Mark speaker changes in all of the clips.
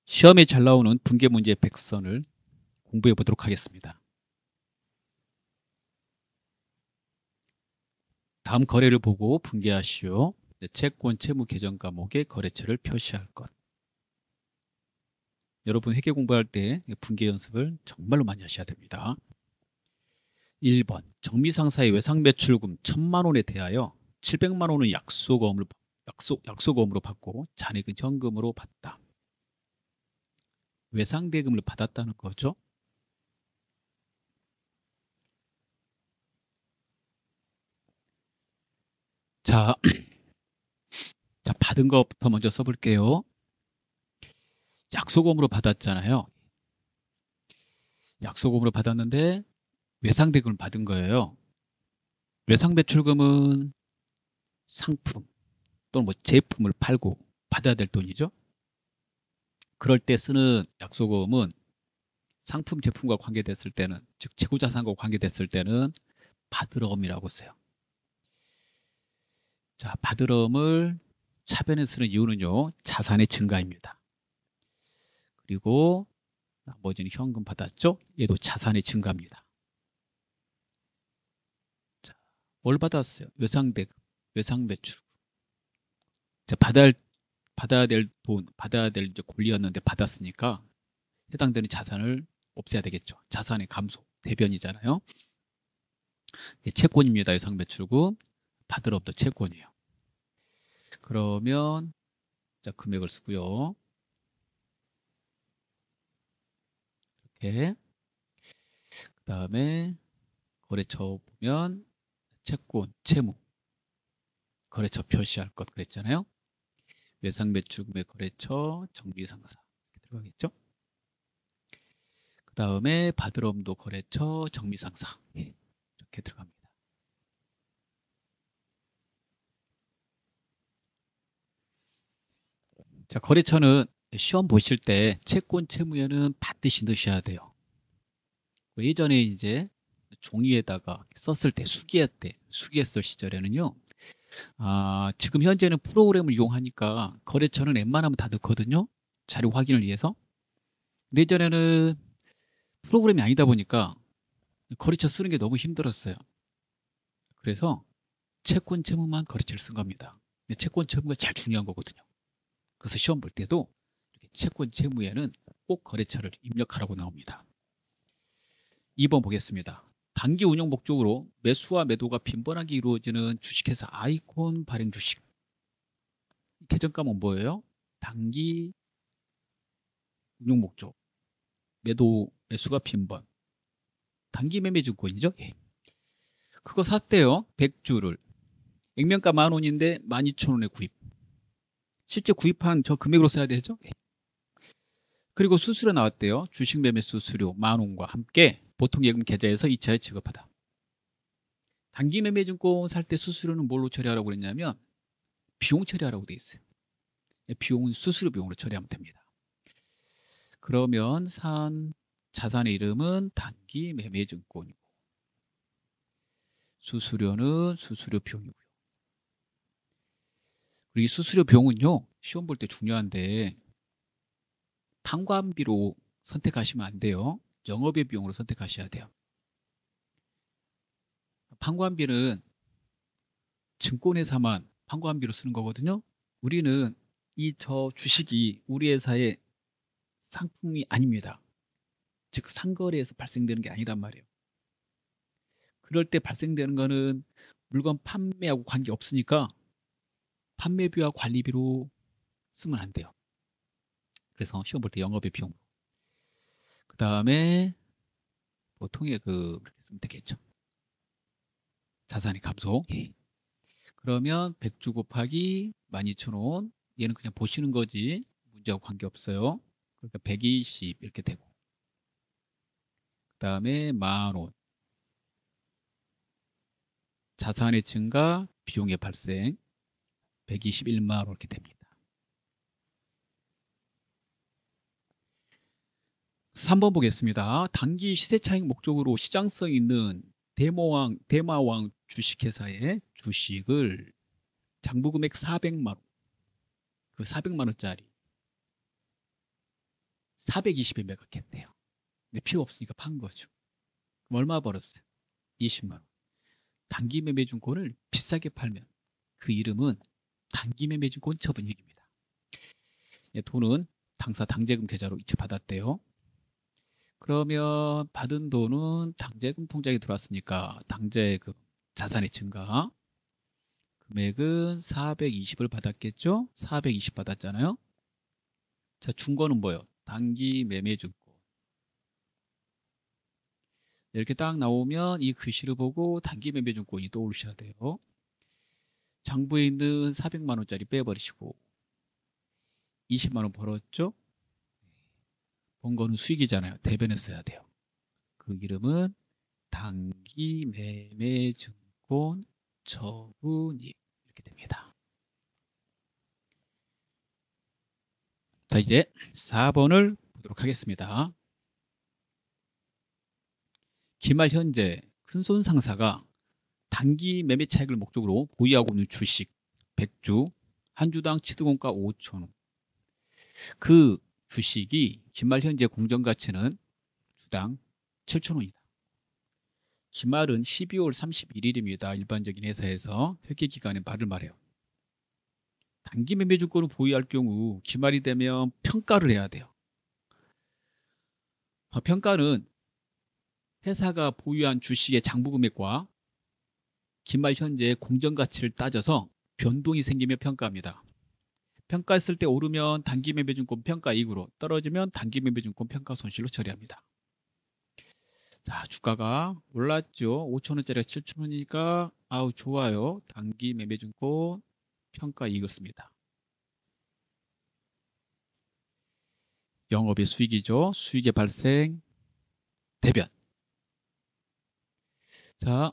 Speaker 1: 시험에 잘 나오는 분계 문제 100선을 공부해 보도록 하겠습니다. 다음 거래를 보고 분계하시오. 채권, 채무, 계정 과목의 거래처를 표시할 것. 여러분 회계 공부할 때 분계 연습을 정말로 많이 하셔야 됩니다. 1번 정미상사의 외상매출금 1000만 원에 대하여 700만 원은 약속금으로 받고 잔액은 현금으로 받다. 외상대금을 받았다는 거죠. 자, 자, 받은 것부터 먼저 써볼게요. 약속금으로 받았잖아요. 약속금으로 받았는데 외상대금을 받은 거예요. 외상매출금은 상품 또는 뭐 제품을 팔고 받아야 될 돈이죠. 그럴 때 쓰는 약속금은 상품 제품과 관계됐을 때는, 즉 재고자산과 관계됐을 때는 받으러움이라고 써요. 자, 받으러움을 차변에 쓰는 이유는요, 자산의 증가입니다. 그리고 나머지는 현금 받았죠. 얘도 자산의 증가입니다. 자, 뭘 받았어요? 외상대금, 외상매출. 자, 받아야 될 돈, 받아야 될 이제 권리였는데 받았으니까 해당되는 자산을 없애야 되겠죠. 자산의 감소, 대변이잖아요. 채권입니다. 외상매출금. 받을 업도 채권이에요. 그러면 자, 금액을 쓰고요. 이렇게. 그 다음에 거래처 보면 채권, 채무, 거래처 표시할 것 그랬잖아요. 외상매출금의 거래처, 정비상사 이렇게 들어가겠죠. 그 다음에 받을 업도 거래처, 정비상사 이렇게 들어갑니다. 자, 거래처는 시험 보실 때 채권, 채무에는 반드시 넣으셔야 돼요. 예전에 이제 종이에다가 썼을 때, 수기했을 시절에는요. 지금 현재는 프로그램을 이용하니까 거래처는 웬만하면 다 넣거든요. 자료 확인을 위해서. 근데 예전에는 프로그램이 아니다 보니까 거래처 쓰는 게 너무 힘들었어요. 그래서 채권, 채무만 거래처를 쓴 겁니다. 근데 채권, 채무가 제일 중요한 거거든요. 그래서 시험 볼 때도 이렇게 채권, 채무에는 꼭 거래처를 입력하라고 나옵니다. 2번 보겠습니다. 단기 운영 목적으로 매수와 매도가 빈번하게 이루어지는 주식회사 아이콘 발행 주식. 계정감은 뭐예요? 단기 운용 목적, 매수가 빈번. 단기 매매 증권이죠. 예. 그거 샀대요. 100주를. 액면가 10,000원인데 12,000원에 구입. 실제 구입한 저 금액으로 써야 되죠. 예. 그리고 수수료 나왔대요. 주식 매매 수수료 10,000원과 함께 보통 예금 계좌에서 2차에 지급하다. 단기 매매 증권 살 때 수수료는 뭘로 처리하라고 그랬냐면 비용 처리하라고 돼 있어요. 비용은 수수료 비용으로 처리하면 됩니다. 그러면 산 자산의 이름은 단기 매매 증권이고 수수료는 수수료 비용이고요. 그리고 이 수수료 비용은요, 시험 볼 때 중요한데 판관비로 선택하시면 안 돼요. 영업의 비용으로 선택하셔야 돼요. 판관비는 증권회사만 판관비로 쓰는 거거든요. 우리는 저 주식이 우리 회사의 상품이 아닙니다. 즉 상거래에서 발생되는 게 아니란 말이에요. 그럴 때 발생되는 거는 물건 판매하고 관계없으니까 판매비와 관리비로 쓰면 안 돼요. 그래서 시험 볼 때 영업의 비용. 그 다음에 보통의 그렇게 쓰면 되겠죠. 자산의 감소. 예. 그러면 100주 곱하기 12,000원. 얘는 그냥 보시는 거지. 문제하고 관계없어요. 그러니까 120 이렇게 되고. 그 다음에 10,000원. 자산의 증가, 비용의 발생. 121만 원 이렇게 됩니다. 3번 보겠습니다. 단기 시세 차익 목적으로 시장성 있는 대마왕 주식회사의 주식을 장부금액 400만 원, 그 400만 원짜리 420에 매각했대요. 근데 필요 없으니까 판 거죠. 그럼 얼마 벌었어요? 20만 원. 단기 매매증권을 비싸게 팔면 그 이름은 단기 매매증권 처분익입니다. 돈은 당사 당제금 계좌로 이체받았대요. 그러면 받은 돈은 당제금 통장에 들어왔으니까 당제금 자산의 증가 금액은 420을 받았겠죠? 420 받았잖아요. 자, 준 거는 뭐예요? 단기 매매증권. 이렇게 딱 나오면 이 글씨를 보고 단기 매매증권이 떠오르셔야 돼요. 장부에 있는 400만 원짜리 빼버리시고 20만 원 벌었죠? 번 거는 수익이잖아요. 대변에 써야 돼요. 그 이름은 단기 매매증권 처분익 이렇게 됩니다. 자, 이제 4번을 보도록 하겠습니다. 기말 현재 큰손 상사가 단기 매매 차익을 목적으로 보유하고 있는 주식 100주 한 주당 취득원가 5,000원. 그 주식이 기말 현재 공정가치는 주당 7,000원이다. 기말은 12월 31일입니다. 일반적인 회사에서 회계기간의 말을 말해요. 단기 매매증권을 보유할 경우 기말이 되면 평가를 해야 돼요. 평가는 회사가 보유한 주식의 장부금액과 기말 현재의 공정가치를 따져서 변동이 생기면 평가합니다. 평가했을 때 오르면 단기 매매증권 평가이익으로, 떨어지면 단기 매매증권 평가손실로 처리합니다. 자, 주가가 올랐죠. 5,000원짜리가 7,000원이니까 아우 좋아요. 단기 매매증권 평가이익을 씁니다. 영업의 수익이죠. 수익의 발생 대변. 자,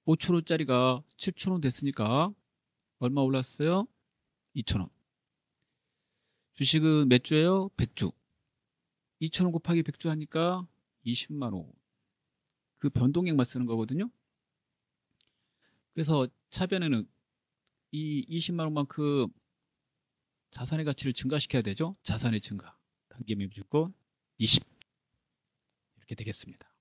Speaker 1: 5,000원짜리가 7,000원 됐으니까 얼마 올랐어요? 2,000원. 주식은 몇 주예요? 100주. 2,000원 곱하기 100주 하니까 20만 원. 그 변동액만 쓰는 거거든요. 그래서 차변에는 이 20만 원만큼 자산의 가치를 증가시켜야 되죠. 자산의 증가. 단기 매매증권 20 이렇게 되겠습니다.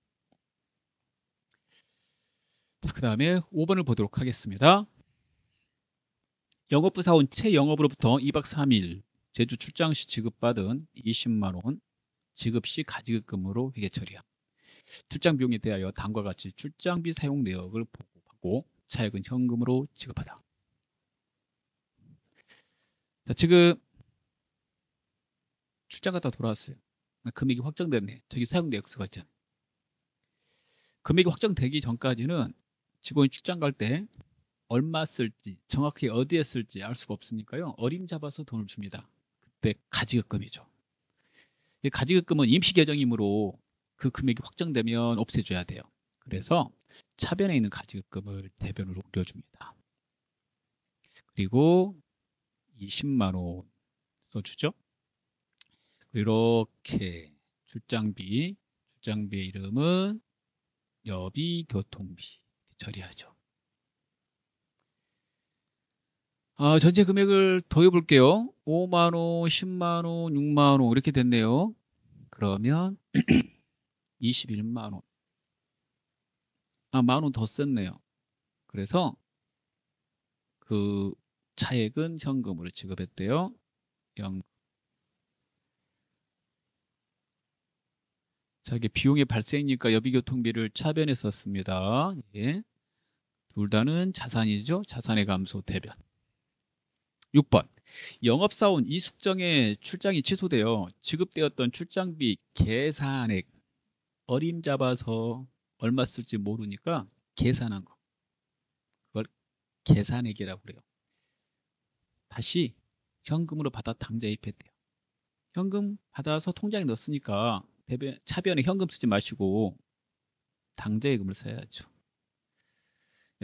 Speaker 1: 그 다음에 5번을 보도록 하겠습니다. 영업부 사원 최영업으로부터 2박 3일 제주 출장 시 지급받은 20만 원 지급 시 가지급금으로 회계 처리함. 출장 비용에 대하여 다음과 같이 출장비 사용 내역을 보고받고 차액은 현금으로 지급하다. 자, 지금 출장 갔다 돌아왔어요. 금액이 확정됐네. 저기 사용 내역서가 있잖아요. 금액이 확정되기 전까지는 직원이 출장 갈 때 얼마 쓸지 정확히 어디에 쓸지 알 수가 없으니까요. 어림잡아서 돈을 줍니다. 그때 가지급금이죠. 이 가지급금은 임시계정이므로 그 금액이 확정되면 없애줘야 돼요. 그래서 차변에 있는 가지급금을 대변으로 옮겨줍니다. 그리고 20만 원 써주죠. 이렇게 출장비의 이름은 여비교통비 처리하죠. 전체 금액을 더해 볼게요. 5만 원, 10만 원, 6만 원 이렇게 됐네요. 그러면 21만 원. 만 원 더 썼네요. 그래서 그 차액은 현금으로 지급했대요. 자, 이게 비용의 발생이니까 여비교통비를 차변에 썼습니다. 예. 둘 다는 자산이죠. 자산의 감소 대변. 6번. 영업사원 이숙정의 출장이 취소되어 지급되었던 출장비 계산액 어림잡아서 얼마 쓸지 모르니까 계산한 거. 그걸 계산액이라고 그래요. 다시 현금으로 받아 당좌입했대요. 현금 받아서 통장에 넣었으니까 차변에 현금 쓰지 마시고 당좌예금을 써야죠.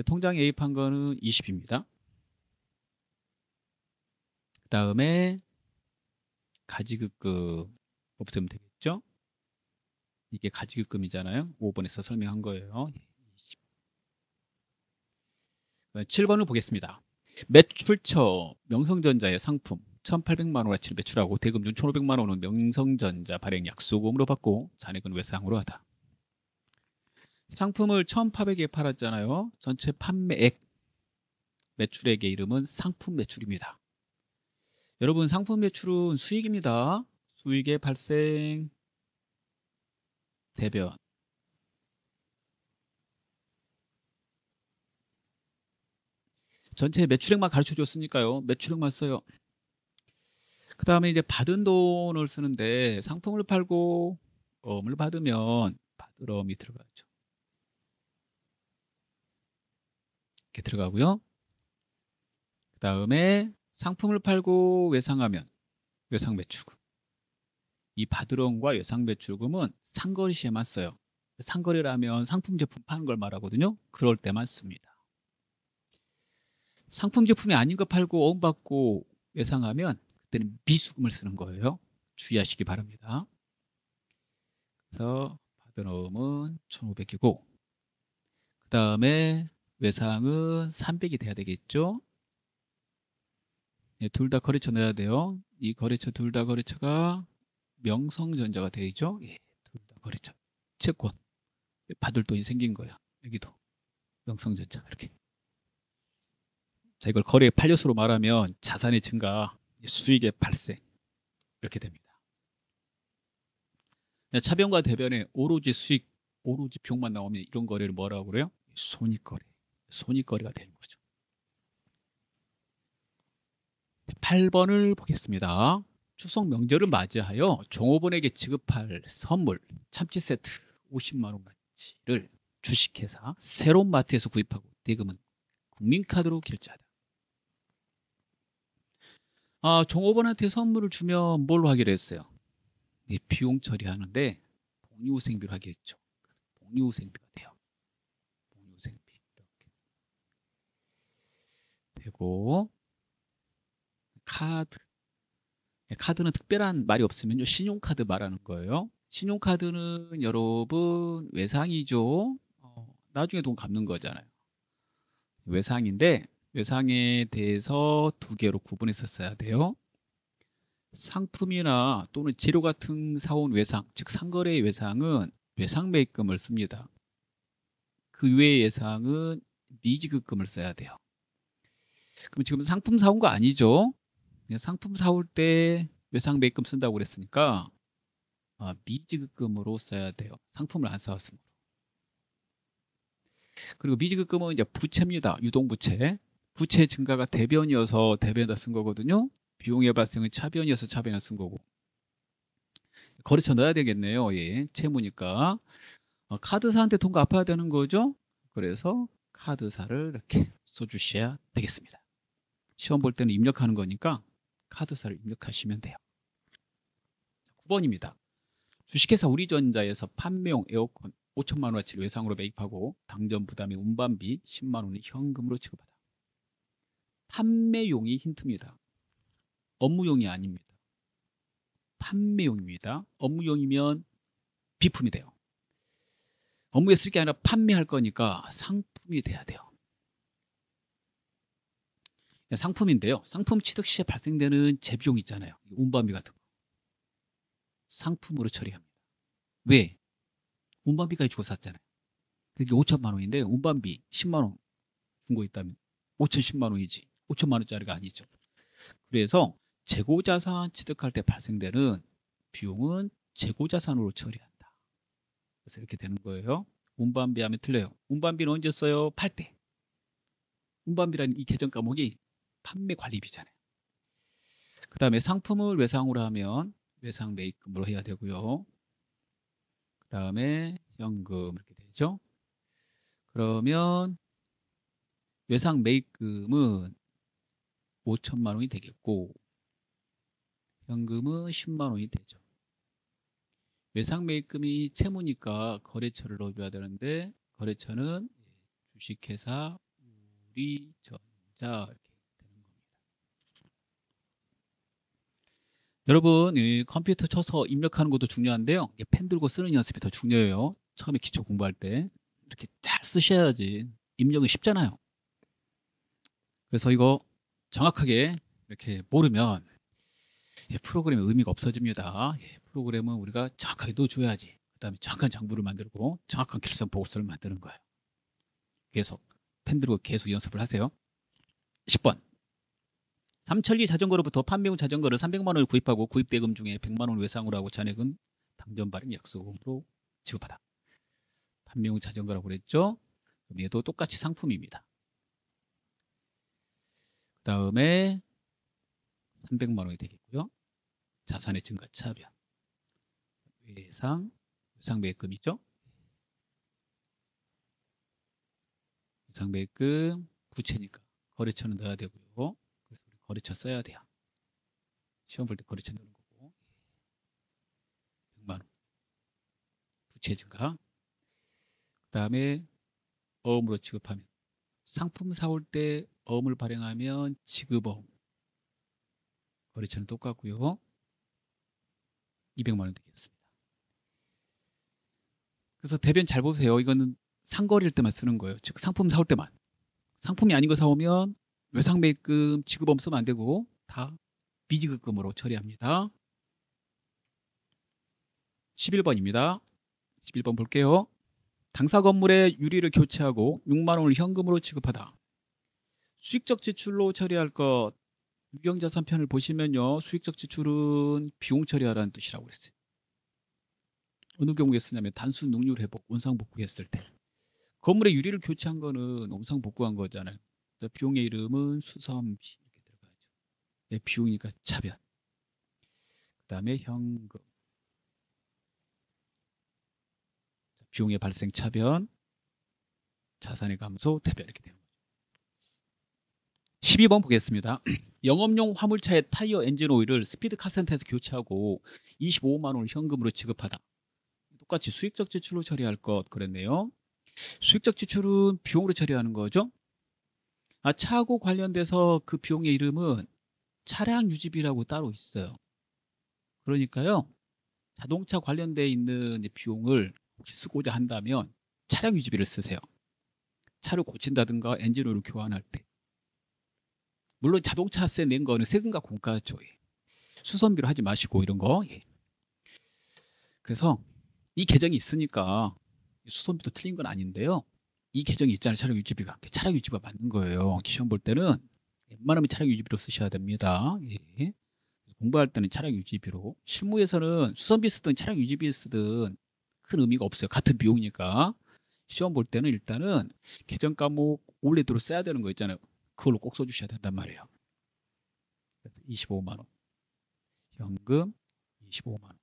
Speaker 1: 통장에 예입한 거는 20입니다. 그 다음에 가지급금 없으면 되겠죠? 이게 가지급금이잖아요. 5번에서 설명한 거예요. 7번을 보겠습니다. 매출처 명성전자의 상품 1,800만 원어치 매출하고 대금 중 1,500만 원은 명성전자 발행 약소금으로 받고 잔액은 외상으로 하다. 상품을 1,800에 팔았잖아요. 전체 판매액, 매출액의 이름은 상품 매출입니다. 여러분, 상품 매출은 수익입니다. 수익의 발생 대변. 전체 매출액만 가르쳐 줬으니까요. 매출액만 써요. 그 다음에 이제 받은 돈을 쓰는데 상품을 팔고 어음을 받으면 받으러음이 들어가죠. 이렇게 들어가고요. 그 다음에 상품을 팔고 외상하면 외상매출금. 이 받으러음과 외상매출금은 상거래 시에만 써요. 상거래라면 상품 제품 파는 걸 말하거든요. 그럴 때만 씁니다. 상품 제품이 아닌 거 팔고 어음 받고 외상하면 그때는 미수금을 쓰는 거예요. 주의하시기 바랍니다. 그래서 받은 어음은 1,500이고 그 다음에 외상은 300이 돼야 되겠죠. 네, 둘 다 거래처 넣어야 돼요. 이 거래처 둘 다 거래처가 명성전자가 되죠. 예, 둘 다 거래처. 채권 받을 돈이 생긴 거예요. 여기도 명성전자 이렇게. 자, 이걸 거래 판례수로 말하면 자산의 증가, 수익의 발생 이렇게 됩니다. 차변과 대변에 오로지 수익, 오로지 비용만 나오면 이런 거래를 뭐라고 그래요? 손익거래. 손익거래가 되는 거죠. 8번을 보겠습니다. 추석 명절을 맞이하여 종업원에게 지급할 선물 참치 세트 50만 원어치를 주식회사 세론마트에서 구입하고 대금은 국민카드로 결제하다. 종업원한테 선물을 주면 뭘로 하기로 했어요? 비용 처리하는데 복리후생비로 하기로 했죠. 복리후생비가 돼요. 복리후생비 이렇게 되고 카드. 카드는 특별한 말이 없으면요. 신용카드 말하는 거예요. 신용카드는 여러분 외상이죠. 나중에 돈 갚는 거잖아요. 외상인데 외상에 대해서 두 개로 구분해서 써야 돼요. 상품이나 또는 재료 같은 사온 외상, 즉 상거래의 외상은 외상매입금을 씁니다. 그 외의 외상은 미지급금을 써야 돼요. 그럼 지금 상품 사온 거 아니죠? 그냥 상품 사올 때 외상매입금 쓴다고 그랬으니까 미지급금으로 써야 돼요. 상품을 안 사왔으면. 그리고 미지급금은 이제 부채입니다. 유동부채. 부채 증가가 대변이어서 대변에다 쓴 거거든요. 비용의 발생은 차변이어서 차변에 쓴 거고. 거래처 넣어야 되겠네요. 예, 채무니까. 카드사한테 돈 갚아야 되는 거죠. 그래서 카드사를 이렇게 써주셔야 되겠습니다. 시험 볼 때는 입력하는 거니까 카드사를 입력하시면 돼요. 9번입니다. 주식회사 우리전자에서 판매용 에어컨 5천만 원어치를 외상으로 매입하고 당전 부담의 운반비 10만 원을 현금으로 지급하다. 판매용이 힌트입니다. 업무용이 아닙니다. 판매용입니다. 업무용이면 비품이 돼요. 업무에 쓸 게 아니라 판매할 거니까 상품이 돼야 돼요. 상품인데요. 상품 취득 시에 발생되는 재비용 있잖아요. 운반비 같은 거. 상품으로 처리합니다. 왜? 운반비까지 주고 샀잖아요. 그게 5천만 원인데 운반비 10만 원 준 거 있다면 5천 10만 원이지. 5천만 원짜리가 아니죠. 그래서 재고자산 취득할 때 발생되는 비용은 재고자산으로 처리한다. 그래서 이렇게 되는 거예요. 운반비 하면 틀려요. 운반비는 언제 써요? 팔 때. 운반비라는 이 계정 과목이 판매 관리비잖아요. 그 다음에 상품을 외상으로 하면 외상 매입금으로 해야 되고요. 그 다음에 현금 이렇게 되죠. 그러면 외상 매입금은 5천만 원이 되겠고 현금은 10만 원이 되죠. 외상 매입금이 채무니까 거래처를 넣어줘야 되는데 거래처는 주식회사 우리전자 이렇게 되는 겁니다. 여러분 컴퓨터 쳐서 입력하는 것도 중요한데요. 펜 들고 쓰는 연습이 더 중요해요. 처음에 기초 공부할 때 이렇게 잘 쓰셔야지. 입력은 쉽잖아요. 그래서 이거 정확하게 이렇게 모르면 예, 프로그램의 의미가 없어집니다. 예, 프로그램은 우리가 정확하게 넣어줘야지. 그 다음에 정확한 장부를 만들고 정확한 결산 보고서를 만드는 거예요. 계속 펜들고 계속 연습을 하세요. 10번. 삼천리 자전거로부터 판매용 자전거를 300만 원을 구입하고 구입 대금 중에 100만 원 외상으로 하고 잔액은 당전 발행 약속으로 지급하다. 판매용 자전거라고 그랬죠? 그럼 얘도 똑같이 상품입니다. 그 다음에 300만 원이 되겠고요. 자산의 증가 차변. 외상 매입금이죠. 외상 매입금 부채니까 거래처는 넣어야 되고요. 그래서 우리 거래처 써야 돼요. 시험 볼 때 거래처 넣는 거고. 100만 원. 부채 증가. 그 다음에 어음으로 지급하면 상품 사올 때 어음을 발행하면 지급어음. 거래처는 똑같고요. 200만 원 되겠습니다. 그래서 대변 잘 보세요. 이거는 상거래일 때만 쓰는 거예요. 즉 상품 사올 때만. 상품이 아닌 거 사오면 외상매입금 지급어음 쓰면 안 되고 다 미지급금으로 처리합니다. 11번입니다. 11번 볼게요. 당사 건물의 유리를 교체하고 6만 원을 현금으로 지급하다. 수익적 지출로 처리할 것. 유형자산편을 보시면요. 수익적 지출은 비용 처리하라는 뜻이라고 그랬어요. 어느 경우에 쓰냐면 단순 능률 회복, 원상 복구했을 때. 건물의 유리를 교체한 거는 원상 복구한 거잖아요. 비용의 이름은 수선비 이렇게 들어가죠. 네, 비용이니까 차변. 그다음에 현금. 비용의 발생 차변, 자산의 감소, 대변 이렇게 되는 거죠. 12번 보겠습니다. 영업용 화물차의 타이어 엔진 오일을 스피드 카센터에서 교체하고 25만 원을 현금으로 지급하다. 똑같이 수익적 지출로 처리할 것 그랬네요. 수익적 지출은 비용으로 처리하는 거죠. 차하고 관련돼서 그 비용의 이름은 차량 유지비라고 따로 있어요. 그러니까요. 자동차 관련돼 있는 비용을 혹시 쓰고자 한다면 차량 유지비를 쓰세요. 차를 고친다든가 엔진오일을 교환할 때. 물론 자동차세 낸 거는 세금과 공과죠. 수선비로 하지 마시고 이런 거. 예. 그래서 이 계정이 있으니까 수선비도 틀린 건 아닌데요. 이 계정이 있잖아요. 차량 유지비가. 차량 유지비가 맞는 거예요. 시험 볼 때는 웬만하면 차량 유지비로 쓰셔야 됩니다. 예. 공부할 때는 차량 유지비로. 실무에서는 수선비 쓰든 차량 유지비 쓰든 큰 의미가 없어요. 같은 비용이니까. 시험 볼 때는 일단은 계정 과목 원래대로 써야 되는 거 있잖아요. 그걸로 꼭 써주셔야 된단 말이에요. 25만 원. 현금 25만 원.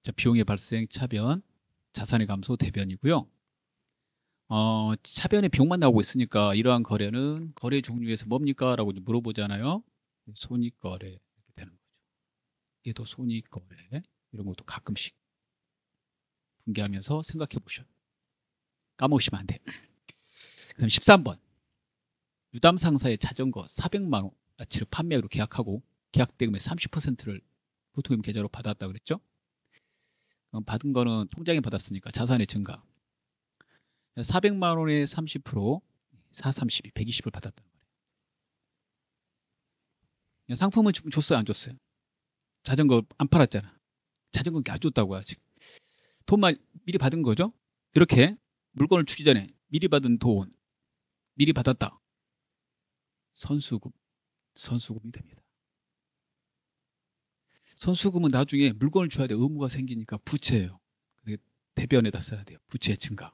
Speaker 1: 자, 비용의 발생 차변, 자산의 감소 대변이고요. 차변에 비용만 나오고 있으니까 이러한 거래는 거래 종류에서 뭡니까? 라고 물어보잖아요. 손익거래 이렇게 되는 거죠. 얘도 손익거래 이런 것도 가끔씩 분개하면서 생각해 보셔요. 까먹으시면 안 돼. 그다음 13번. 유담 상사의 자전거 400만 원 가치를 판매로 계약하고 계약 대금의 30%를 보통임 계좌로 받았다 그랬죠? 받은 거는 통장에 받았으니까 자산의 증가. 400만 원에 30%, 4, 32, 120을 받았다는 거예요. 상품은 줬어요, 안 줬어요? 자전거 안 팔았잖아. 자전거 안 줬다고 아직. 돈만 미리 받은 거죠? 이렇게 물건을 주기 전에 미리 받은 돈, 미리 받았다. 선수금이 됩니다. 선수금은 나중에 물건을 줘야 돼 의무가 생기니까 부채예요. 대변에다 써야 돼요. 부채 증가.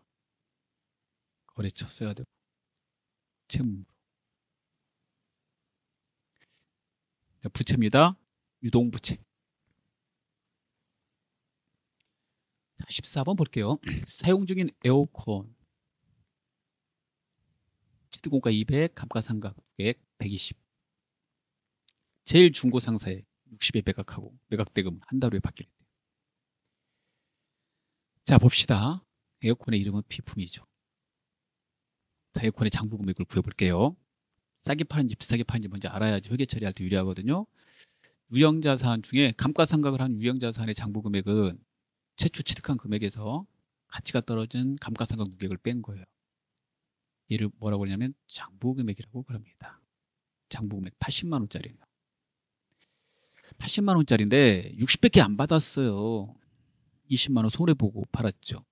Speaker 1: 거래처 써야 되고 채무. 부채입니다. 유동부채. 14번 볼게요. 사용 중인 에어컨 시드공가 200, 감가상각 고객 120. 제일 중고 상사에 60에 매각하고 매각대금 한 달 후에 받기로 했대요. 자, 봅시다. 에어컨의 이름은 비품이죠. 자, 에어컨의 장부 금액을 구해볼게요. 싸게 파는지 비싸게 파는지 먼저 알아야지 회계 처리할 때 유리하거든요. 유형자산 중에 감가상각을 한 유형자산의 장부 금액은 최초 취득한 금액에서 가치가 떨어진 감가상각 누계액을 뺀 거예요. 얘를 뭐라고 하냐면 장부 금액이라고 그럽니다. 장부 금액 80만 원짜리예요. 80만 원짜리인데 60밖에 안 받았어요. 20만 원 손해보고 팔았죠.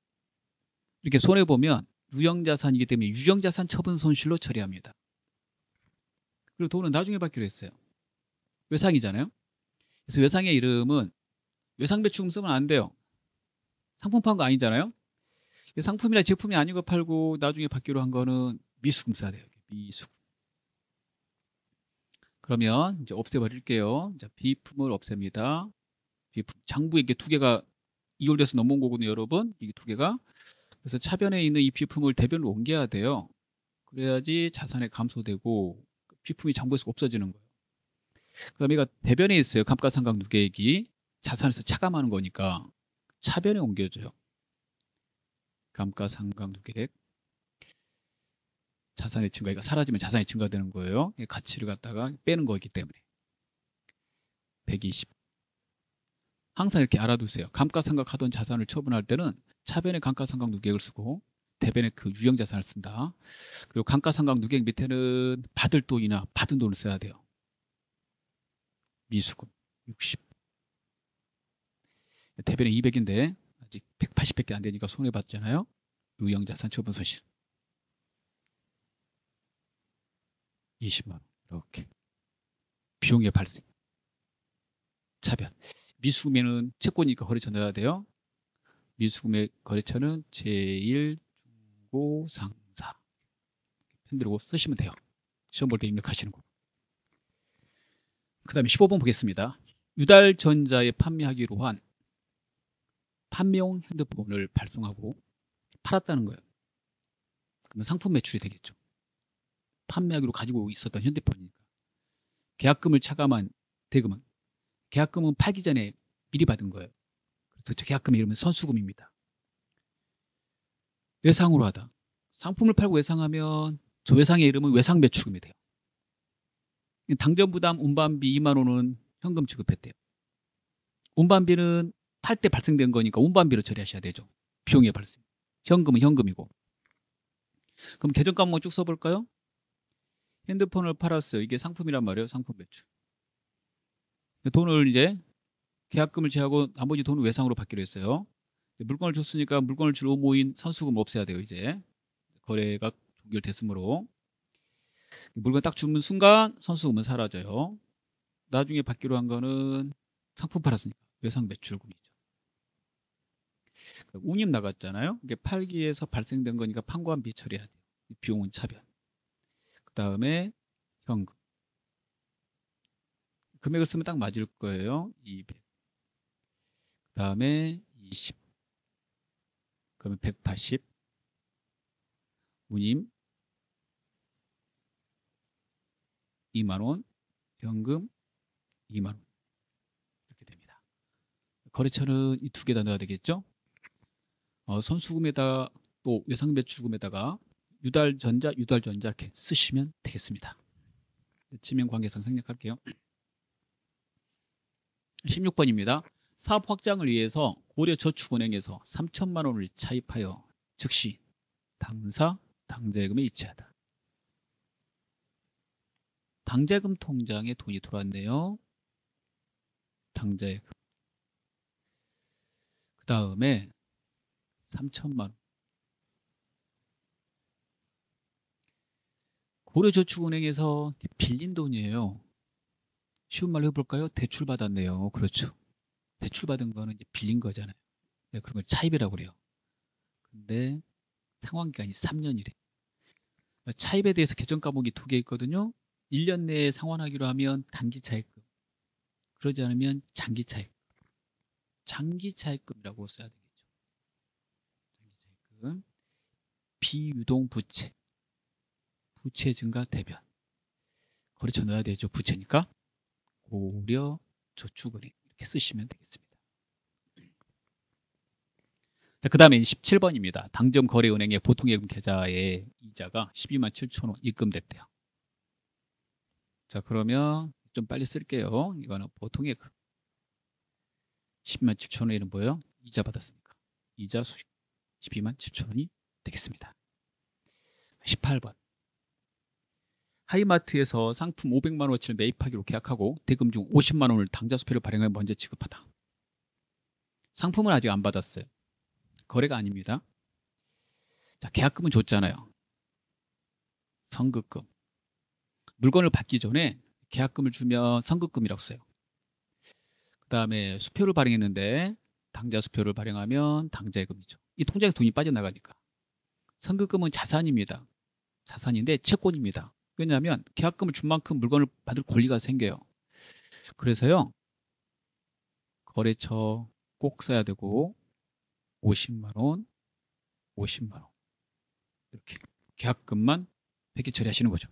Speaker 1: 이렇게 손해보면 유형자산이기 때문에 유형자산 처분 손실로 처리합니다. 그리고 돈은 나중에 받기로 했어요. 외상이잖아요. 그래서 외상의 이름은 외상배출금 쓰면 안 돼요. 상품 판 거 아니잖아요. 상품이나 제품이 아닌 거 팔고 나중에 받기로 한 거는 미수금 써야 돼요. 미수금. 그러면 이제 없애버릴게요. 자, 비품을 없앱니다. 비품. 장부에 이게 두 개가 이월돼서 넘어온 거거든요, 여러분. 이게 두 개가. 그래서 차변에 있는 이 비품을 대변으로 옮겨야 돼요. 그래야지 자산이 감소되고 비품이 장부에서 없어지는 거예요. 그다음에 얘가 대변에 있어요. 감가상각 누계액이 자산에서 차감하는 거니까 차변에 옮겨줘요. 감가상각 누계액. 자산의 증가가 사라지면 자산이 증가되는 거예요. 가치를 갖다가 빼는 거기 때문에. 120. 항상 이렇게 알아두세요. 감가상각 하던 자산을 처분할 때는 차변에 감가상각 누계액을 쓰고 대변에 그 유형자산을 쓴다. 그리고 감가상각 누계액 밑에는 받을 돈이나 받은 돈을 써야 돼요. 미수금 60. 대변에 200인데 아직 180밖에 안 되니까 손해봤잖아요. 유형자산 처분 손실 20만 원. 이렇게 비용의 발생. 차변. 미수금에는 채권이니까 거래처 넣어야 돼요. 미수금의 거래처는 제1, 중고, 상사. 편들고 쓰시면 돼요. 시험 볼 때 입력하시는 거. 그 다음에 15번 보겠습니다. 유달전자에 판매하기로 한 판매용 핸드폰을 발송하고 팔았다는 거예요. 그러면 상품 매출이 되겠죠. 판매하기로 가지고 있었던 휴대폰이니까. 계약금을 차감한 대금은 계약금은 팔기 전에 미리 받은 거예요. 그래서 저 계약금의 이름은 선수금입니다. 외상으로 하다. 상품을 팔고 외상하면 저 외상의 이름은 외상매출금이 돼요. 당전부담 운반비 2만 원은 현금 지급했대요. 운반비는 팔 때 발생된 거니까 운반비로 처리하셔야 되죠. 비용의 발생. 현금은 현금이고. 그럼 계정값 한번 쭉 써볼까요? 핸드폰을 팔았어요. 이게 상품이란 말이에요. 상품 매출. 돈을 이제 계약금을 제하고 나머지 돈을 외상으로 받기로 했어요. 물건을 줬으니까 물건을 주로 모인 선수금을 없애야 돼요. 이제 거래가 종결됐으므로 물건 딱 주는 순간 선수금은 사라져요. 나중에 받기로 한 거는 상품 팔았으니까 외상 매출금이죠. 운임 나갔잖아요. 이게 팔기에서 발생된 거니까 판관비 처리해야 돼요. 비용은 차변. 그 다음에 현금. 금액을 쓰면 딱 맞을 거예요. 200. 그 다음에 20. 그러면 180. 운임 2만원. 현금 2만원. 이렇게 됩니다. 거래처는 이 두 개 다 넣어야 되겠죠. 선수금에다 또 외상매출금에다가 유달전자 이렇게 쓰시면 되겠습니다. 지명 관계상 생략할게요. 16번입니다. 사업 확장을 위해서 고려저축은행에서 3천만 원을 차입하여 즉시 당사 당자예금에 이체하다. 당자예금 통장에 돈이 들어왔네요. 당자예금. 그 다음에 3천만 원. 고려저축은행에서 빌린 돈이에요. 쉬운 말로 해볼까요? 대출받았네요. 그렇죠. 대출받은 거는 이제 빌린 거잖아요. 그런 걸 차입이라고 그래요. 근데 상환기간이 3년이래. 차입에 대해서 개정 과목이 두 개 있거든요. 1년 내에 상환하기로 하면 단기 차입금. 그러지 않으면 장기 차입금. 장기 차입금이라고 써야 되겠죠. 장기 차입금. 비유동 부채. 부채 증가 대변. 거래처 넣어야 되죠. 부채니까. 고려 저축은행 이렇게 쓰시면 되겠습니다. 그 다음에 17번입니다. 당점거래은행의 보통예금 계좌의 이자가 12만 7천 원 입금됐대요. 자, 그러면 좀 빨리 쓸게요. 이거는 보통예금 12만 7천 원에는 뭐예요? 이자 받았으니까 이자 수익 12만 7천 원이 되겠습니다. 18번 하이마트에서 상품 500만 원어치를 매입하기로 계약하고 대금 중 50만 원을 당좌 수표를 발행하여 먼저 지급하다. 상품은 아직 안 받았어요. 거래가 아닙니다. 자, 계약금은 줬잖아요. 선급금. 물건을 받기 전에 계약금을 주면 선급금이라고 써요. 그 다음에 수표를 발행했는데 당좌 수표를 발행하면 당좌예금이죠. 이 통장에 돈이 빠져나가니까. 선급금은 자산입니다. 자산인데 채권입니다. 왜냐하면 계약금을 준 만큼 물건을 받을 권리가 생겨요. 그래서요, 거래처 꼭 써야 되고 50만 원, 50만 원 이렇게 계약금만 회계 처리하시는 거죠.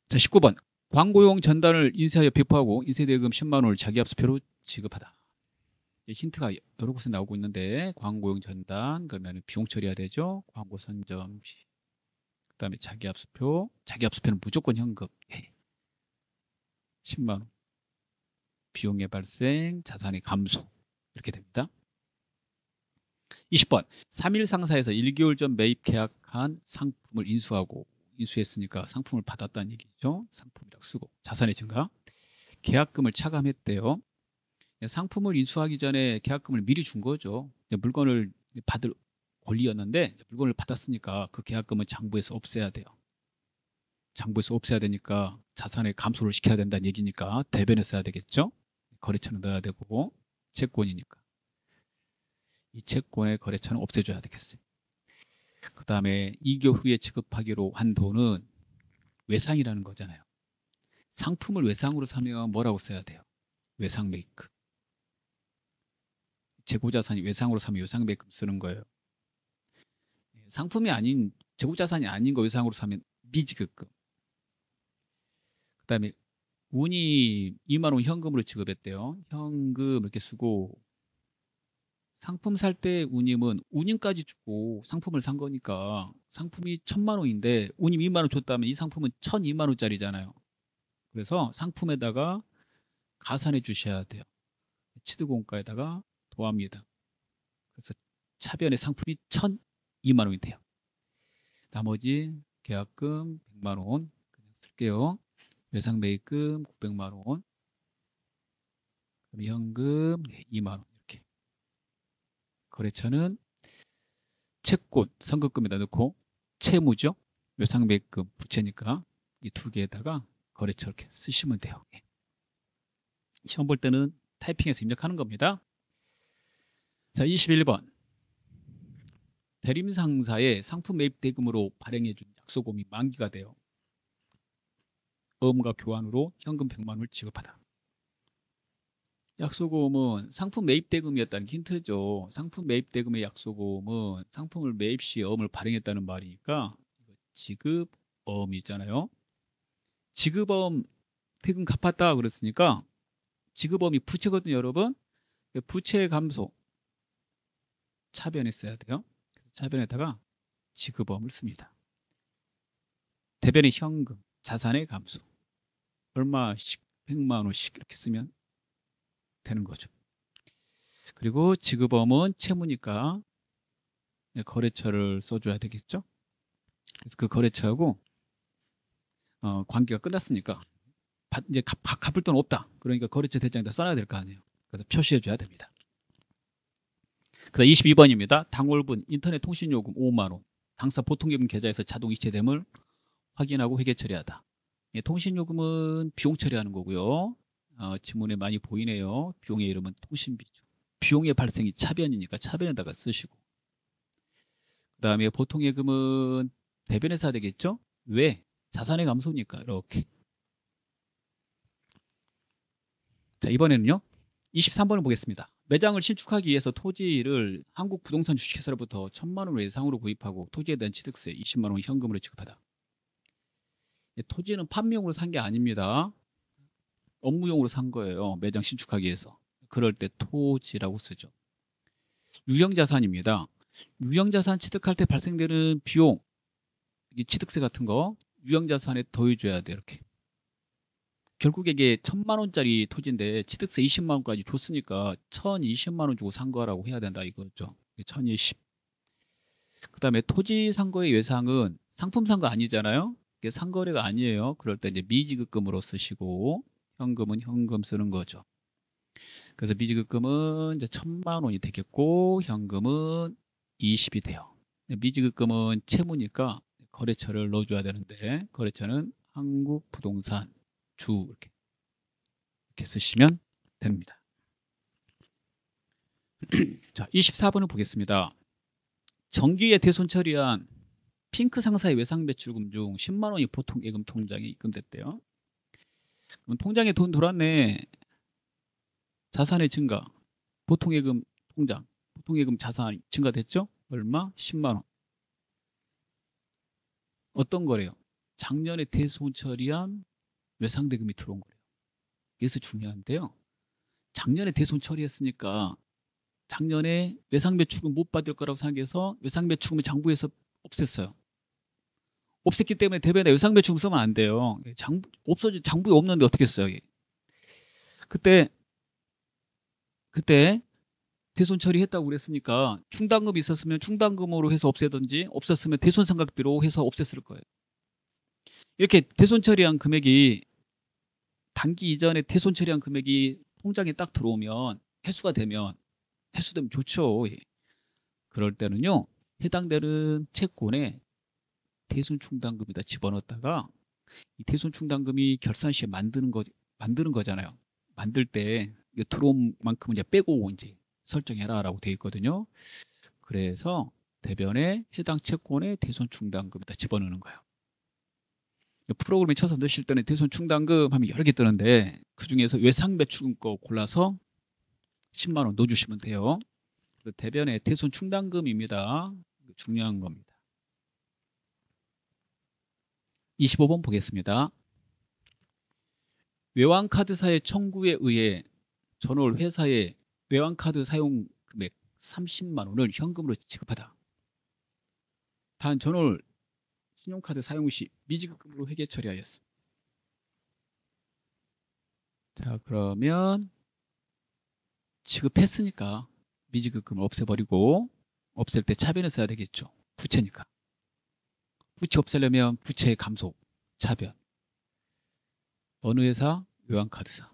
Speaker 1: 자, 19번 광고용 전단을 인쇄하여 배포하고 인쇄대금 10만 원을 자기압수표로 지급하다. 힌트가 여러 곳에 나오고 있는데 광고용 전단 그러면 비용 처리해야 되죠. 광고 선점 시. 그다음에 자기압수표. 자기압수표는 무조건 현금. 10만 원. 비용의 발생, 자산의 감소. 이렇게 됩니다. 20번 3일 상사에서 1개월 전 매입 계약한 상품을 인수하고 인수했으니까 상품을 받았다는 얘기죠. 상품이라고 쓰고 자산의 증가. 계약금을 차감했대요. 상품을 인수하기 전에 계약금을 미리 준 거죠. 물건을 받을 권리였는데 물건을 받았으니까 그 계약금은 장부에서 없애야 돼요. 장부에서 없애야 되니까 자산의 감소를 시켜야 된다는 얘기니까 대변에 써야 되겠죠. 거래처는 넣어야 되고 채권이니까 이 채권의 거래처는 없애줘야 되겠어요. 그 다음에 2개월 후에 지급하기로 한 돈은 외상이라는 거잖아요. 상품을 외상으로 사면 뭐라고 써야 돼요? 외상 매입금. 재고자산이 외상으로 사면 외상 매입금 쓰는 거예요. 상품이 아닌 재고자산이 아닌 거 외상으로 사면 미지급금. 그 다음에 운이 2만 원 현금으로 지급했대요. 현금 이렇게 쓰고 상품 살 때 운임은 운임까지 주고 상품을 산 거니까 상품이 1,000만 원인데 운임 2만 원 줬다면 이 상품은 1,002만 원짜리잖아요. 그래서 상품에다가 가산해 주셔야 돼요. 취득원가에다가 더합니다. 그래서 차변의 상품이 1,002만 원이 돼요. 나머지 계약금 100만 원 그냥 쓸게요. 외상 매입금 900만 원, 현금 2만 원 이렇게. 거래처는 채권 선급금에다 넣고 채무죠. 외상 매입금 부채니까 이 두 개에다가 거래처 이렇게 쓰시면 돼요. 시험 볼 때는 타이핑해서 입력하는 겁니다. 자, 21번 대림 상사의 상품 매입 대금으로 발행해 준 약소금이 만기가 돼요. 어음과 교환으로 현금 100만 원을 지급하다. 약소금은 상품 매입 대금이었다는 게 힌트죠. 상품 매입 대금의 약소금은 상품을 매입 시 어음을 발행했다는 말이니까 지급어음이 있잖아요. 지급어음 대금 갚았다 그랬으니까 지급어음이 부채거든요, 여러분. 부채 감소 차변에 써야 돼요. 그래서 차변에다가 지급어음을 씁니다. 대변에 현금, 자산의 감소. 얼마씩 100만 원씩 이렇게 쓰면 되는 거죠. 그리고 지급어음은 채무니까 거래처를 써줘야 되겠죠. 그래서 그 거래처하고 관계가 끝났으니까 이제 갚을 돈 없다. 그러니까 거래처 대장에다 써놔야 될 거 아니에요. 그래서 표시해줘야 됩니다. 그다음 22번입니다. 당월분 인터넷 통신요금 5만 원. 당사 보통요금 계좌에서 자동 이체됨을 확인하고 회계 처리하다. 예, 통신요금은 비용 처리하는 거고요. 지문에 많이 보이네요. 비용의 이름은 통신비죠. 비용의 발생이 차변이니까 차변에다가 쓰시고. 그 다음에 보통예금은 대변에 써야 되겠죠? 왜? 자산의 감소니까 이렇게. 자, 이번에는요. 23번을 보겠습니다. 매장을 신축하기 위해서 토지를 한국부동산 주식회사로부터 1,000만 원 외상으로 구입하고 토지에 대한 취득세 20만 원 현금으로 지급하다. 토지는 판매용으로 산 게 아닙니다. 업무용으로 산 거예요. 매장 신축하기 위해서. 그럴 때 토지라고 쓰죠. 유형자산입니다. 유형자산 취득할 때 발생되는 비용, 취득세 같은 거 유형자산에 더해줘야 돼. 이렇게. 결국 이게 1,000만 원짜리 토지인데 취득세 20만 원까지 줬으니까 1,020만 원 주고 산 거라고 해야 된다 이거죠. 1,020. 그 다음에 토지 산 거의 외상은 상품 산 거 아니잖아요. 이게 상거래가 아니에요. 그럴 때 이제 미지급금으로 쓰시고 현금은 현금 쓰는 거죠. 그래서 미지급금은 이제 1,000만 원이 되겠고 현금은 20이 돼요. 미지급금은 채무니까 거래처를 넣어줘야 되는데 거래처는 한국부동산 주 이렇게 쓰시면 됩니다. 자, 24번을 보겠습니다. 정기에 대손 처리한 핑크 상사의 외상 배출금 중 10만 원이 보통 예금 통장에 입금됐대요. 그럼 통장에 돈 돌았네. 자산의 증가. 보통 예금 통장. 보통 예금 자산 증가됐죠? 얼마? 10만 원. 어떤 거래요? 작년에 대손 처리한 외상대금이 들어온 거래요. 그래서 중요한데요. 작년에 대손 처리했으니까 작년에 외상배출금 못 받을 거라고 생각해서 외상배출금을 장부에서 없앴어요. 없앴기 때문에 대변에 외상배출금 쓰면 안 돼요. 장부에 없는데 어떻게 써요? 그때 대손 처리했다고 그랬으니까 충당금이 있었으면 충당금으로 해서 없애든지 없었으면 대손상각비로 해서 없앴을 거예요. 이렇게 대손 처리한 금액이 단기 이전에 대손 처리한 금액이 통장에 딱 들어오면 회수되면 좋죠. 예. 그럴 때는요. 해당되는 채권에 대손 충당금에다 집어넣었다가 이 대손 충당금이 결산 시에 만드는 거잖아요. 만들 때 들어온 만큼 이제 빼고 이제 설정해라라고 되어 있거든요. 그래서 대변에 해당 채권에 대손 충당금에다 집어넣는 거예요. 프로그램에 쳐서 넣으실 때는 대손 충당금 하면 여러 개 뜨는데 그 중에서 외상배출금 거 골라서 10만 원 넣어주시면 돼요. 대변에 대손 충당금입니다. 중요한 겁니다. 25번 보겠습니다. 외환카드사의 청구에 의해 전월 회사에 외환카드 사용 금액 30만 원을 현금으로 지급하다. 단 전월 신용카드 사용 시 미지급금으로 회계 처리하였어. 자, 그러면 지급했으니까 미지급금을 없애버리고 없앨 때 차변을 써야 되겠죠. 부채니까. 부채 없애려면 부채의 감소, 차변. 어느 회사? 외환카드사.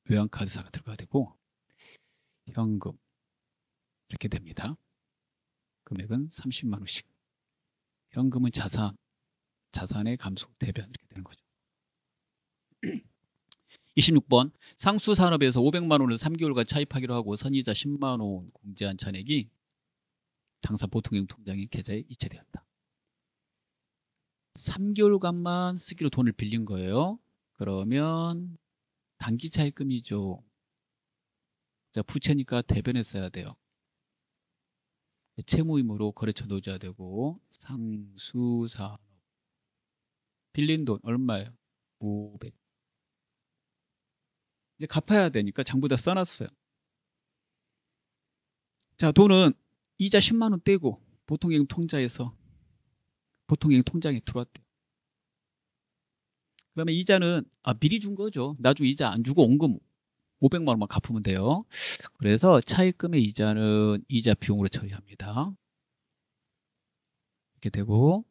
Speaker 1: 외환카드사가 들어가야 되고 현금 이렇게 됩니다. 금액은 30만 원씩. 현금은 자산의 감소, 대변 이렇게 되는 거죠. 26번 상수산업에서 500만 원을 3개월간 차입하기로 하고 선이자 10만 원 공제한 잔액이 당사 보통예금 통장의 계좌에 이체되었다. 3개월간만 쓰기로 돈을 빌린 거예요. 그러면 단기 차입금이죠. 자, 부채니까 대변에 써야 돼요. 채무의무로 거래처 넣어줘야 되고 상수산업 빌린 돈 얼마예요? 500. 이제 갚아야 되니까 장부에다 써놨어요. 자, 돈은 이자 10만 원 떼고 보통예금 통장에서 보통예금 통장에 들어왔대요. 그러면 이자는 미리 준 거죠. 나중에 이자 안 주고 원금 500만 원만 갚으면 돼요. 그래서 차입금의 이자는 이자 비용으로 처리합니다. 이렇게 되고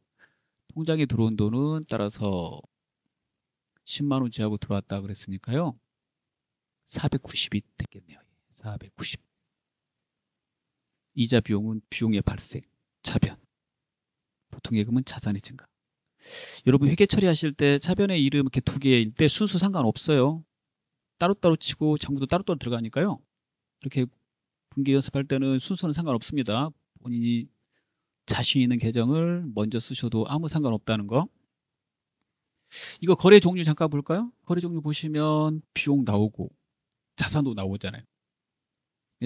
Speaker 1: 통장에 들어온 돈은 따라서 10만 원 제하고 들어왔다 그랬으니까요. 490이 됐겠네요. 490. 이자 비용은 비용의 발생, 차변. 보통예금은 자산의 증가. 여러분 회계 처리하실 때 차변의 이름 이렇게 두 개일 때 순수 상관없어요. 따로따로 치고 장부도 따로따로 들어가니까요. 이렇게 분기 연습할 때는 순서는 상관없습니다. 본인이 자신 있는 계정을 먼저 쓰셔도 아무 상관없다는 거. 이거 거래 종류 잠깐 볼까요? 거래 종류 보시면 비용 나오고 자산도 나오잖아요.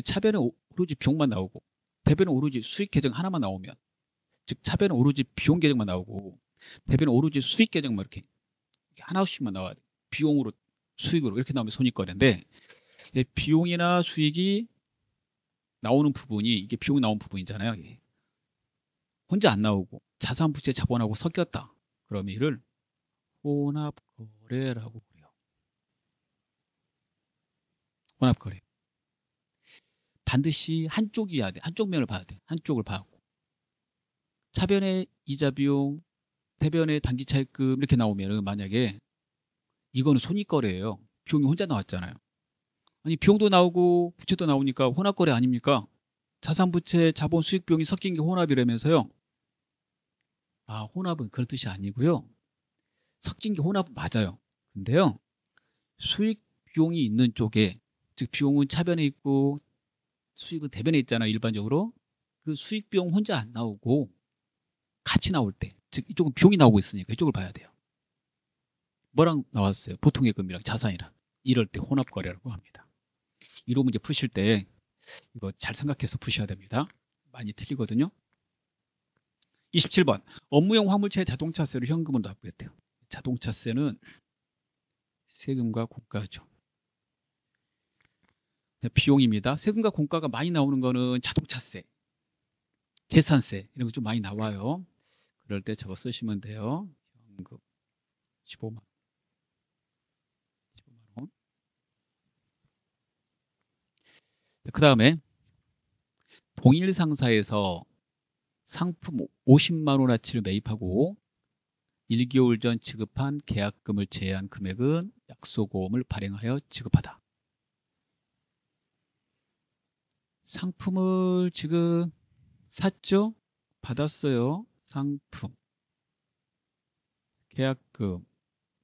Speaker 1: 차변은 오로지 비용만 나오고 대변은 오로지 수익 계정 하나만 나오면, 즉 차변은 오로지 비용 계정만 나오고 대변은 오로지 수익 계정만 이렇게 하나씩만 나와야 돼요. 비용으로 수익으로 이렇게 나오면 손익거래인데 비용이나 수익이 나오는 부분이 이게 비용이 나온 부분이잖아요. 혼자 안 나오고 자산 부채 자본하고 섞였다. 그러면 이를 혼합거래라고 그래요. 혼합거래. 반드시 한쪽이어야 돼. 한쪽 면을 봐야 돼. 한쪽을 봐고 차변의 이자 비용, 대변에 단기 차입금 이렇게 나오면은 만약에 이거는 손익거래예요. 비용이 혼자 나왔잖아요. 아니 비용도 나오고 부채도 나오니까 혼합거래 아닙니까? 자산부채 자본 수익 비용이 섞인 게 혼합이라면서요. 아 혼합은 그런 뜻이 아니고요. 섞인 게 혼합은 맞아요. 근데요. 수익 비용이 있는 쪽에 즉 비용은 차변에 있고 수익은 대변에 있잖아요. 일반적으로. 그 수익 비용 혼자 안 나오고 같이 나올 때 즉 이쪽은 비용이 나오고 있으니까 이쪽을 봐야 돼요. 뭐랑 나왔어요? 보통예금이랑 자산이랑. 이럴 때 혼합거래라고 합니다. 이로 문제 푸실 때 이거 잘 생각해서 푸셔야 됩니다. 많이 틀리거든요. 27번 업무용 화물차의 자동차세를 현금으로 납부했대요. 자동차세는 세금과 공가죠. 비용입니다. 세금과 공가가 많이 나오는 거는 자동차세, 계산세 이런 거 좀 많이 나와요. 그럴 때 저거 쓰시면 돼요. 현금 15만 원. 15만 원. 그 다음에 동일 상사에서 상품 50만 원어치를 매입하고 1개월 전 지급한 계약금을 제외한 금액은 약속보험을 발행하여 지급하다. 상품을 지금 샀죠? 받았어요. 상품, 계약금,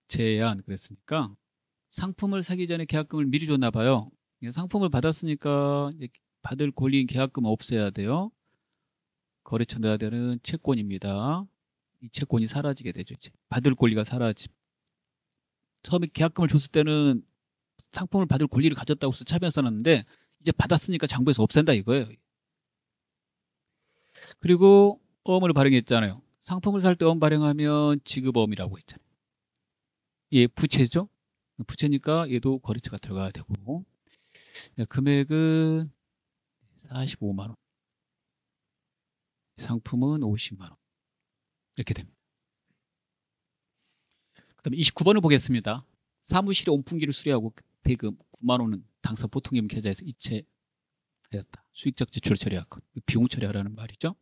Speaker 1: 제한 그랬으니까 상품을 사기 전에 계약금을 미리 줬나 봐요. 상품을 받았으니까 이제 받을 권리인 계약금 없애야 돼요. 거래처 넣어야 되는 채권입니다. 이 채권이 사라지게 되죠. 이제. 받을 권리가 사라짐. 처음에 계약금을 줬을 때는 상품을 받을 권리를 가졌다고 해서 차변 써놨는데 이제 받았으니까 장부에서 없앤다 이거예요. 그리고 어음을 발행했잖아요. 상품을 살 때 어음 발행하면 지급어음이라고 했잖아요. 얘 부채죠? 부채니까 얘도 거래처가 들어가야 되고 금액은 45만 원, 상품은 50만 원 이렇게 됩니다. 그 다음에 29번을 보겠습니다. 사무실에 온풍기를 수리하고 대금 9만 원은 당사 보통예금 계좌에서 이체하였다. 수익적 지출을 처리할 것. 비용 처리하라는 말이죠.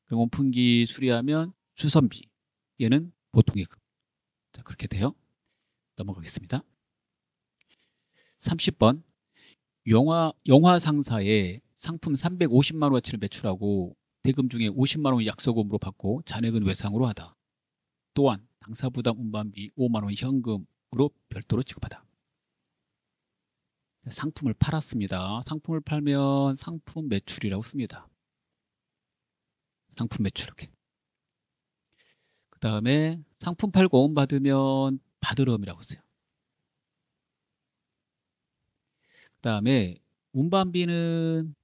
Speaker 1: 그럼 온풍기 수리하면 수선비. 얘는 보통예금. 자, 그렇게 돼요. 넘어가겠습니다. 30번. 영화 상사에 상품 350만 원어치를 매출하고 대금 중에 50만 원 약속금으로 받고 잔액은 외상으로 하다. 또한 당사 부담 운반비 5만 원 현금으로 별도로 지급하다. 상품을 팔았습니다. 상품을 팔면 상품 매출이라고 씁니다. 상품 매출 이렇게. 그 다음에 상품 팔고 원 받으면 받을 어음이라고 써요. 그 다음에 운반비는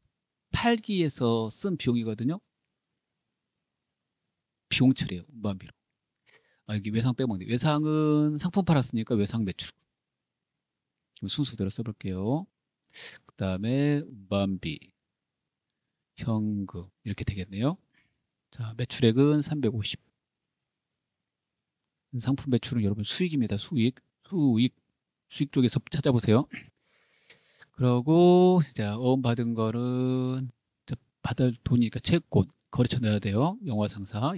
Speaker 1: 팔기 위해서 쓴 비용이거든요. 비용 처리예요. 운반비로. 여기 외상 빼먹네. 외상은 상품 팔았으니까 외상 매출. 순서대로 써볼게요. 그 다음에 운반비, 현금 이렇게 되겠네요. 자, 매출액은 350. 상품 매출은 여러분 수익입니다. 수익 쪽에서 찾아보세요. 그러고 자, 어음 받은 거는 받을 돈이니까 채권 거래처 넣어야 돼요. 영화 상사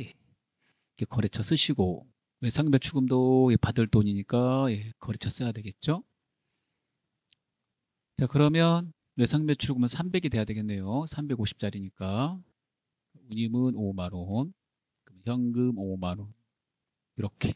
Speaker 1: 거래처 쓰시고 외상 매출금도 받을 돈이니까 거래처 써야 되겠죠. 자, 그러면 외상 매출금은 300이 돼야 되겠네요. 350짜리니까 운임은 5만 원, 현금 5만 원 이렇게